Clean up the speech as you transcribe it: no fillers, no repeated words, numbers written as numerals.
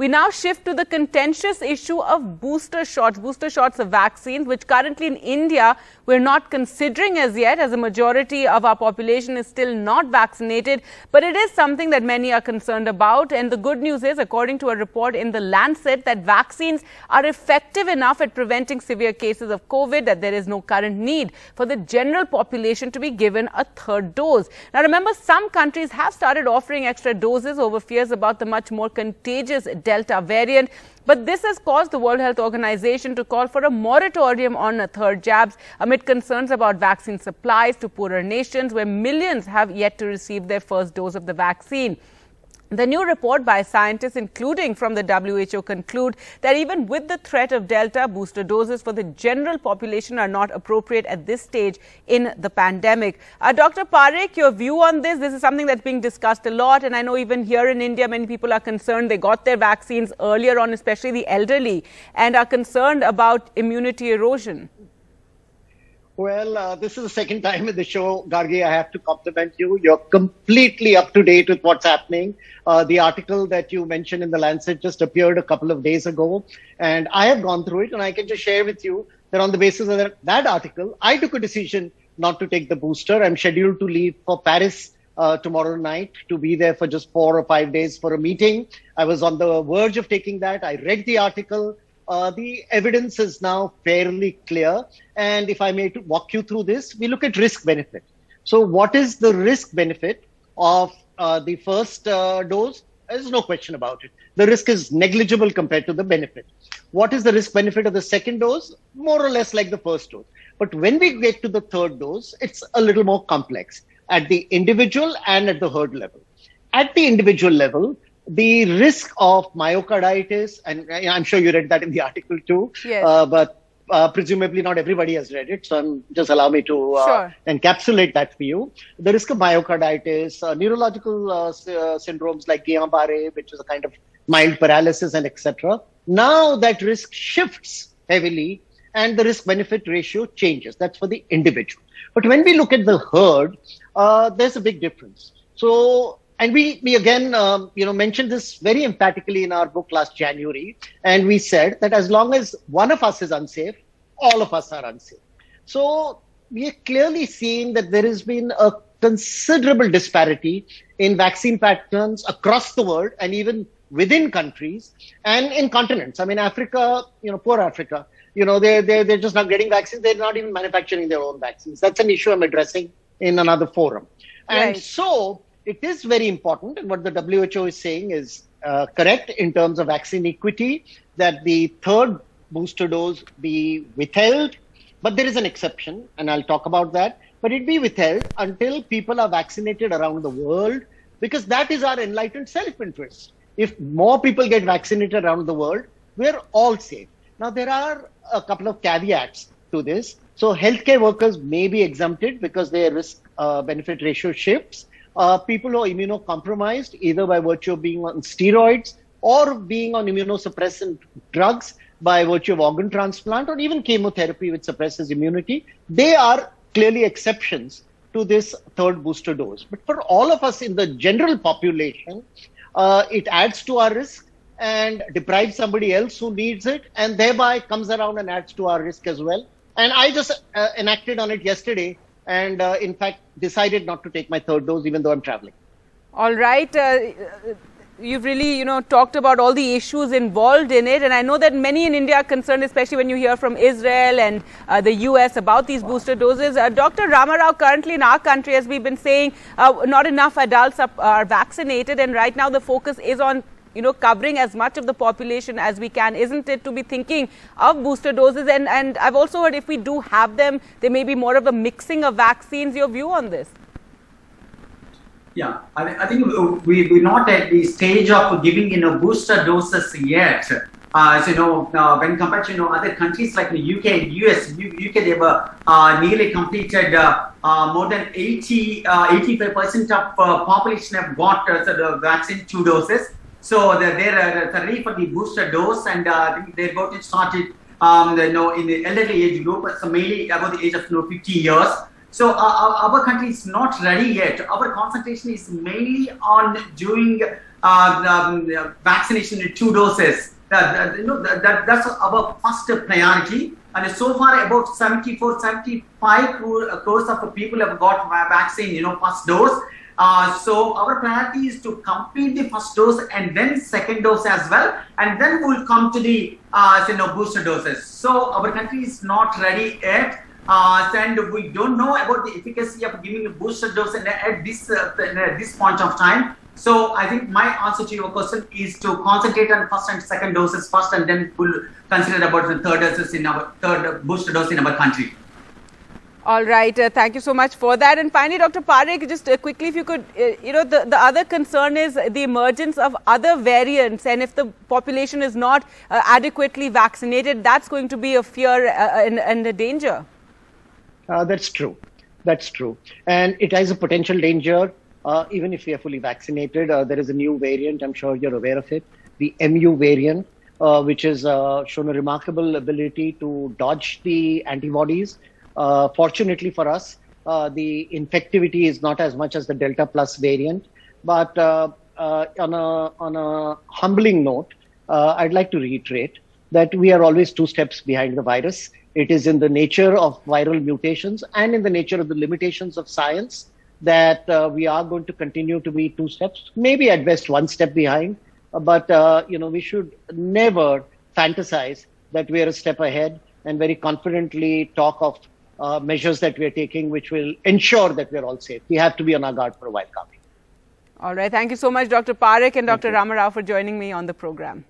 We now shift to the contentious issue of booster shots of vaccines, which currently in India we're not considering as yet, as a majority of our population is still not vaccinated. But it is something that many are concerned about. And the good news is, according to a report in the Lancet, that vaccines are effective enough at preventing severe cases of COVID that there is no current need for the general population to be given a third dose. Now, remember, some countries have started offering extra doses over fears about the much more contagious Delta variant. But this has caused the World Health Organization to call for a moratorium on third jabs amid concerns about vaccine supplies to poorer nations where millions have yet to receive their first dose of the vaccine. The new report by scientists, including from the WHO, conclude that even with the threat of Delta, booster doses for the general population are not appropriate at this stage in the pandemic. Dr. Parekh, your view on this? This is something that's being discussed a lot, and I know even here in India, many people are concerned. They got their vaccines earlier on, especially the elderly, and are concerned about immunity erosion. Well, this is the second time in the show, Gargi, I have to compliment you. You're completely up to date with what's happening. The article that you mentioned in the Lancet just appeared a couple of days ago, and I have gone through it, and I can just share with you that on the basis of that article, I took a decision not to take the booster. I'm scheduled to leave for Paris tomorrow night to be there for just 4 or 5 days for a meeting. I was on the verge of taking that. I read the article. The evidence is now fairly clear. And if I may walk you through this, we look at risk benefit. So what is the risk benefit of the first dose? There's no question about it. The risk is negligible compared to the benefit. What is the risk benefit of the second dose? More or less like the first dose. But when we get to the third dose, it's a little more complex at the individual and at the herd level. At the individual level, the risk of myocarditis, and I'm sure you read that in the article too, yes. But presumably not everybody has read it, so just allow me to encapsulate that for you. The risk of myocarditis, neurological syndromes like Guillain-Barré, which is a kind of mild paralysis, and etc. Now that risk shifts heavily and the risk-benefit ratio changes. That's for the individual. But when we look at the herd, there's a big difference. So, and we again, mentioned this very emphatically in our book last January. And we said that as long as one of us is unsafe, all of us are unsafe. So we are clearly seeing that there has been a considerable disparity in vaccine patterns across the world and even within countries and in continents. I mean, Africa, poor Africa, they're just not getting vaccines. They're not even manufacturing their own vaccines. That's an issue I'm addressing in another forum. And so it is very important, and what the WHO is saying is correct in terms of vaccine equity, that the third booster dose be withheld. But there is an exception, and I'll talk about that. But it be withheld until people are vaccinated around the world, because that is our enlightened self-interest. If more people get vaccinated around the world, we're all safe. Now, there are a couple of caveats to this. So healthcare workers may be exempted because their risk-benefit ratio shifts. People who are immunocompromised, either by virtue of being on steroids or being on immunosuppressant drugs by virtue of organ transplant or even chemotherapy which suppresses immunity, they are clearly exceptions to this third booster dose. But for all of us in the general population, it adds to our risk and deprives somebody else who needs it, and thereby comes around and adds to our risk as well. And I just enacted on it yesterday, and in fact decided not to take my third dose even though I'm traveling. All right. You've really, talked about all the issues involved in it. And I know that many in India are concerned, especially when you hear from Israel and the US about these booster doses. Dr. Ramarao, currently in our country, as we've been saying, not enough adults are vaccinated. And right now the focus is on covering as much of the population as we can, isn't it, to be thinking of booster doses? And I've also heard if we do have them, there may be more of a mixing of vaccines. Your view on this? Yeah, I think we're not at the stage of giving booster doses yet. When compared to other countries like the UK, US, UK, they were nearly completed. More than 85% of population have got the vaccine 2 doses. So they're ready for the booster dose, and they're about to start it. In the elderly age group, so mainly above the age of 50 years. So our country is not ready yet. Our concentration is mainly on doing vaccination in 2 doses. That's our first priority. And so far, about 75 crores of people have got vaccine, first dose. So our priority is to complete the first dose and then second dose as well, and then we'll come to the booster doses. So our country is not ready yet, and we don't know about the efficacy of giving a booster dose at this point of time. So I think my answer to your question is to concentrate on first and second doses first, and then we'll consider about the third booster dose in our country. All right. Thank you so much for that. And finally, Dr. Parekh, just quickly, if you could, the other concern is the emergence of other variants. And if the population is not adequately vaccinated, that's going to be a fear and a danger. That's true. That's true. And it has a potential danger. Even if we are fully vaccinated, there is a new variant. I'm sure you're aware of it. The MU variant, which has shown a remarkable ability to dodge the antibodies. Fortunately for us, the infectivity is not as much as the Delta Plus variant. But on a humbling note, I'd like to reiterate that we are always 2 steps behind the virus. It is in the nature of viral mutations and in the nature of the limitations of science that we are going to continue to be 2 steps, maybe at best 1 step behind. But, we should never fantasize that we are a step ahead and very confidently talk of measures that we are taking, which will ensure that we are all safe. We have to be on our guard for a while coming. All right. Thank you so much, Dr. Parekh and Dr. Rama Rao, for joining me on the program.